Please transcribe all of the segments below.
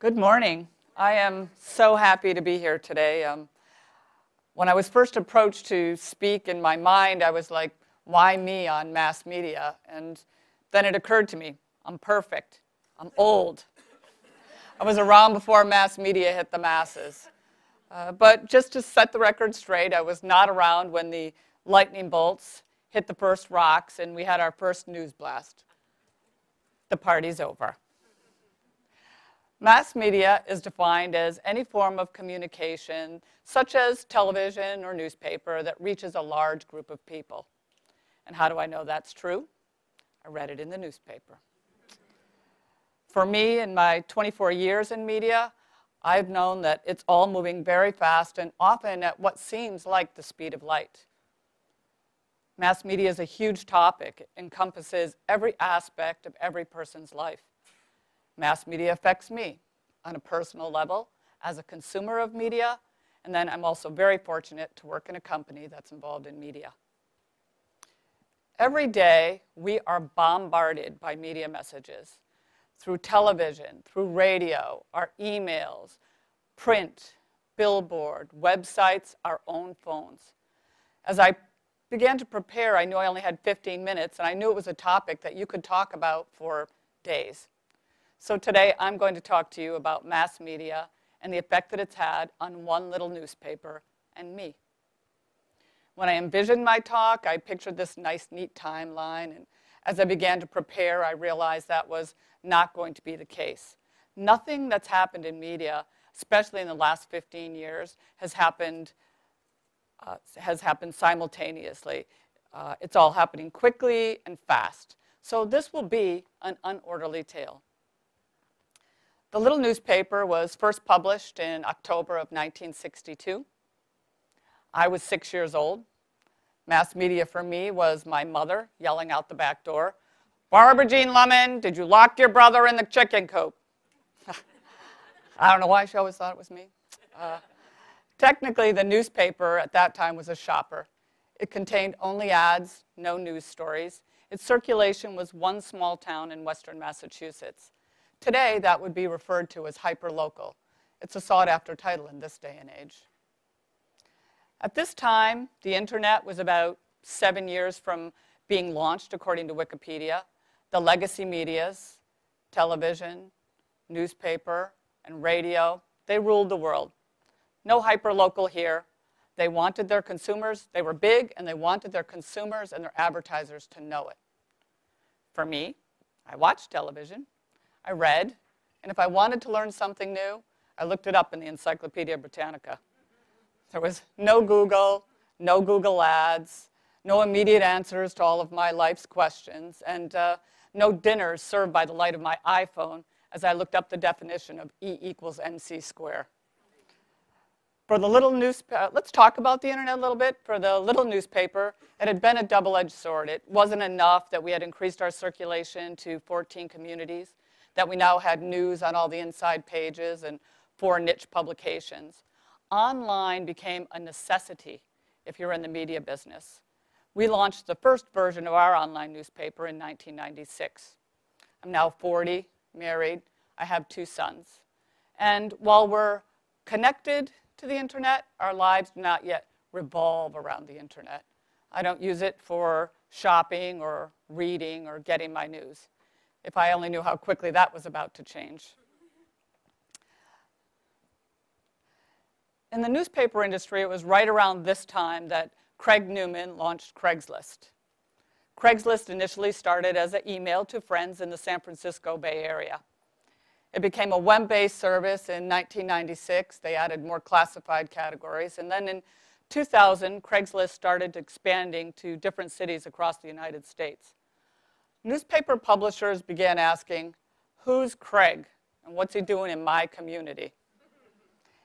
Good morning. I am so happy to be here today. When I was first approached to speak, in my mind, I was like, why me on mass media? And then it occurred to me, I'm perfect. I'm old. I was around before mass media hit the masses. But just to set the record straight, I was not around when the lightning bolts hit the first rocks and we had our first news blast. The party's over. Mass media is defined as any form of communication, such as television or newspaper, that reaches a large group of people. And how do I know that's true? I read it in the newspaper. For me, in my 24 years in media, I've known that it's all moving very fast and often at what seems like the speed of light. Mass media is a huge topic. It encompasses every aspect of every person's life. Mass media affects me on a personal level as a consumer of media, and then I'm also very fortunate to work in a company that's involved in media. Every day, we are bombarded by media messages through television, through radio, our emails, print, billboard, websites, our own phones. As I began to prepare, I knew I only had 15 minutes, and I knew it was a topic that you could talk about for days. So today, I'm going to talk to you about mass media and the effect that it's had on one little newspaper and me. When I envisioned my talk, I pictured this nice, neat timeline, and as I began to prepare, I realized that was not going to be the case. Nothing that's happened in media, especially in the last 15 years, has happened simultaneously. It's all happening quickly and fast. So this will be an unorderly tale. The little newspaper was first published in October of 1962. I was 6 years old. Mass media for me was my mother yelling out the back door, "Barbara Jean Lemon, did you lock your brother in the chicken coop?" I don't know why she always thought it was me. Technically, the newspaper at that time was a shopper. It contained only ads, no news stories. Its circulation was one small town in western Massachusetts. Today, that would be referred to as hyperlocal. It's a sought-after title in this day and age. At this time, the internet was about 7 years from being launched, according to Wikipedia. The legacy medias, television, newspaper, and radio, they ruled the world. No hyperlocal here. They wanted their consumers, they were big, and they wanted their consumers and their advertisers to know it. For me, I watched television. I read, and if I wanted to learn something new, I looked it up in the Encyclopedia Britannica. There was no Google ads, no immediate answers to all of my life's questions, and no dinners served by the light of my iPhone as I looked up the definition of E equals MC squared. For the little newspaper, let's talk about the internet a little bit. For the little newspaper, it had been a double-edged sword. It wasn't enough that we had increased our circulation to 14 communities, that we now had news on all the inside pages and 4 niche publications. Online became a necessity if you're in the media business. We launched the first version of our online newspaper in 1996. I'm now 40, married. I have 2 sons. And while we're connected to the internet, our lives do not yet revolve around the internet. I don't use it for shopping or reading or getting my news. If I only knew how quickly that was about to change. In the newspaper industry, it was right around this time that Craig Newman launched Craigslist. Craigslist initially started as an email to friends in the San Francisco Bay Area. It became a web-based service in 1996. They added more classified categories. And then in 2000, Craigslist started expanding to different cities across the United States. Newspaper publishers began asking, who's Craig and what's he doing in my community?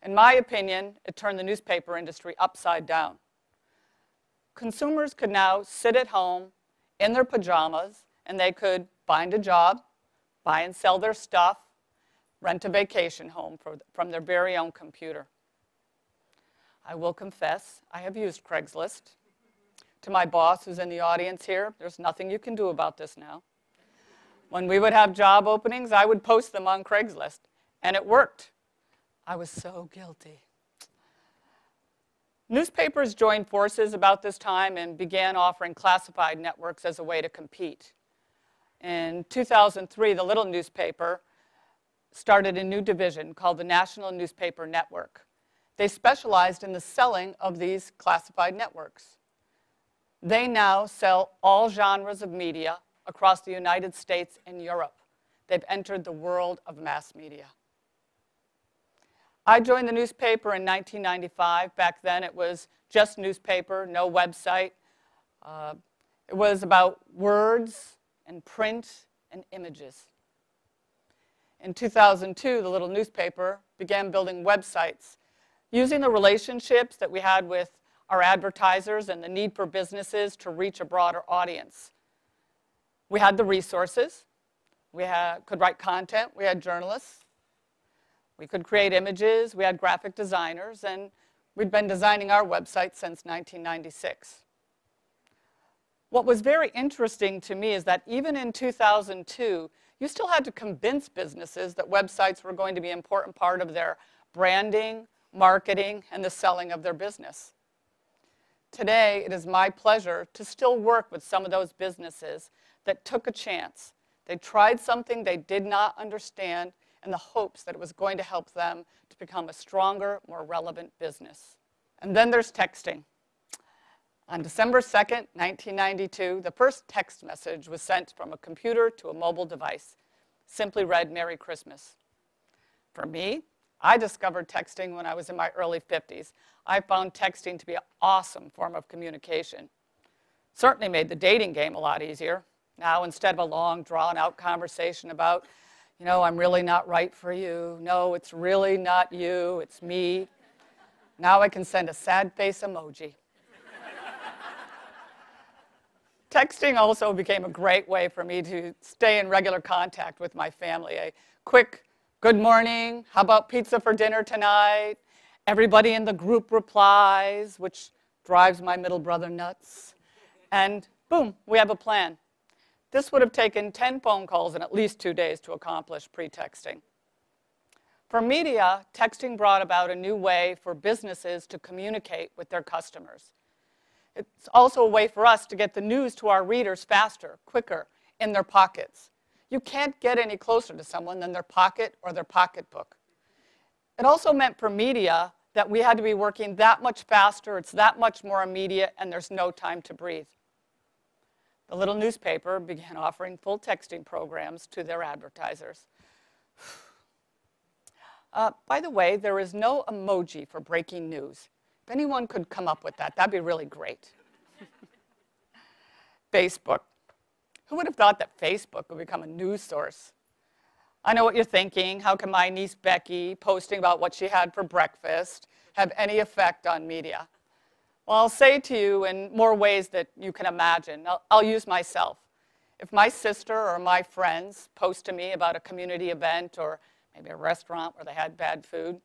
In my opinion, it turned the newspaper industry upside down. Consumers could now sit at home in their pajamas and they could find a job, buy and sell their stuff, rent a vacation home from their very own computer. I will confess, I have used Craigslist. To my boss who's in the audience here, there's nothing you can do about this now. When we would have job openings, I would post them on Craigslist. And it worked. I was so guilty. Newspapers joined forces about this time and began offering classified networks as a way to compete. In 2003, the little newspaper started a new division called the National Newspaper Network. They specialized in the selling of these classified networks. They now sell all genres of media across the United States and Europe. They've entered the world of mass media. I joined the newspaper in 1995. Back then it was just newspaper, no website. It was about words and print and images. In 2002, the little newspaper began building websites using the relationships that we had with our advertisers and the need for businesses to reach a broader audience. We had the resources. We could write content. We had journalists. We could create images. We had graphic designers. And we'd been designing our website since 1996. What was very interesting to me is that even in 2002, you still had to convince businesses that websites were going to be an important part of their branding, marketing, and the selling of their business. Today, it is my pleasure to still work with some of those businesses that took a chance. They tried something they did not understand in the hopes that it was going to help them to become a stronger, more relevant business. And then there's texting. On December 2nd, 1992, the first text message was sent from a computer to a mobile device. Simply read, "Merry Christmas." For me, I discovered texting when I was in my early 50s. I found texting to be an awesome form of communication. Certainly made the dating game a lot easier. Now, instead of a long, drawn-out conversation about, I'm really not right for you. No, it's really not you. It's me. Now I can send a sad face emoji. Texting also became a great way for me to stay in regular contact with my family. A quick, "Good morning, how about pizza for dinner tonight?" Everybody in the group replies, which drives my middle brother nuts. And boom, we have a plan. This would have taken 10 phone calls and at least 2 days to accomplish pre-texting. For media, texting brought about a new way for businesses to communicate with their customers. It's also a way for us to get the news to our readers faster, quicker, in their pockets. You can't get any closer to someone than their pocket or their pocketbook. It also meant for media that we had to be working that much faster, it's that much more immediate, and there's no time to breathe. The little newspaper began offering full texting programs to their advertisers. By the way, there is no emoji for breaking news. If anyone could come up with that, that'd be really great. Facebook. Who would have thought that Facebook would become a news source? I know what you're thinking. How can my niece Becky posting about what she had for breakfast have any effect on media? Well, I'll say to you in more ways that you can imagine. I'll use myself. If my sister or my friends post to me about a community event or maybe a restaurant where they had bad food,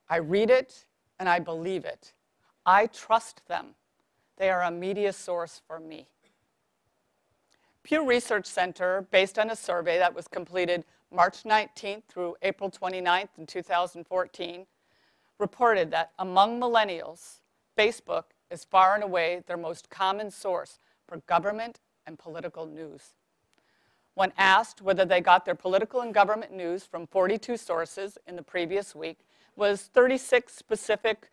I read it and I believe it. I trust them. They are a media source for me. Pew Research Center, based on a survey that was completed March 19th through April 29th in 2014, reported that among millennials, Facebook is far and away their most common source for government and political news. When asked whether they got their political and government news from 42 sources in the previous week, was 36 specific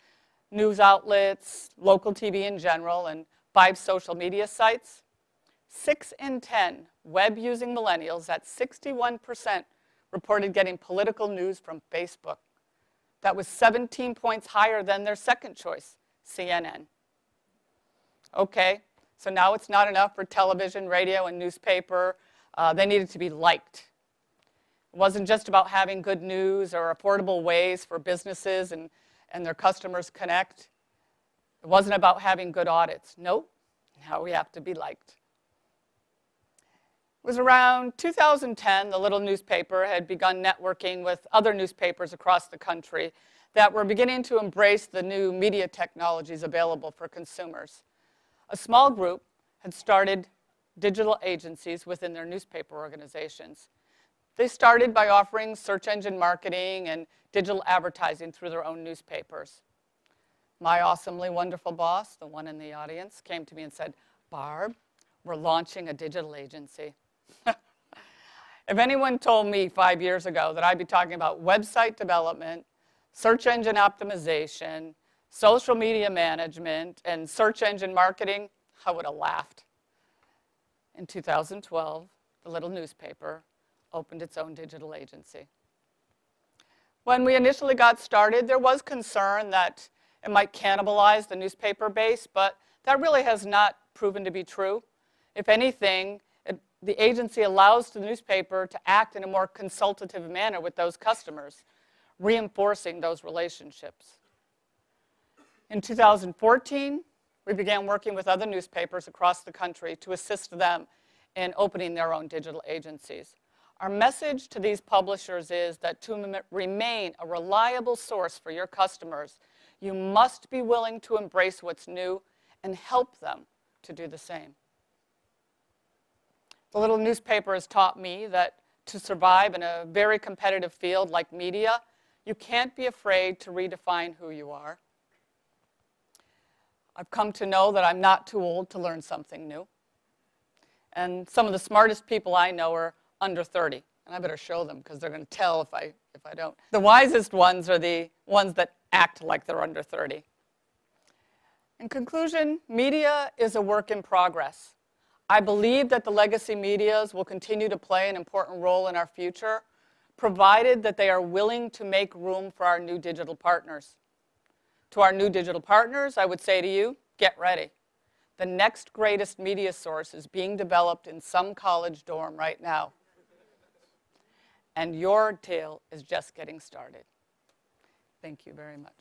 news outlets, local TV in general, and 5 social media sites. 6 in 10 web-using millennials, at 61%, reported getting political news from Facebook. That was 17 points higher than their second choice, CNN. Okay, so now it's not enough for television, radio, and newspaper. They needed to be liked. It wasn't just about having good news or affordable ways for businesses and their customers connect. It wasn't about having good audits. Nope, now we have to be liked. It was around 2010, the little newspaper had begun networking with other newspapers across the country that were beginning to embrace the new media technologies available for consumers. A small group had started digital agencies within their newspaper organizations. They started by offering search engine marketing and digital advertising through their own newspapers. My awesomely wonderful boss, the one in the audience, came to me and said, "Barb, we're launching a digital agency." If anyone told me 5 years ago that I'd be talking about website development, search engine optimization, social media management, and search engine marketing, I would have laughed. In 2012, the little newspaper opened its own digital agency. When we initially got started, there was concern that it might cannibalize the newspaper base, but that really has not proven to be true. If anything, the agency allows the newspaper to act in a more consultative manner with those customers, reinforcing those relationships. In 2014, we began working with other newspapers across the country to assist them in opening their own digital agencies. Our message to these publishers is that to remain a reliable source for your customers, you must be willing to embrace what's new and help them to do the same. The little newspaper has taught me that to survive in a very competitive field like media, you can't be afraid to redefine who you are. I've come to know that I'm not too old to learn something new. And some of the smartest people I know are under 30. And I better show them because they're going to tell if I don't. The wisest ones are the ones that act like they're under 30. In conclusion, media is a work in progress. I believe that the legacy medias will continue to play an important role in our future, provided that they are willing to make room for our new digital partners. To our new digital partners, I would say to you, get ready. The next greatest media source is being developed in some college dorm right now. And your tale is just getting started. Thank you very much.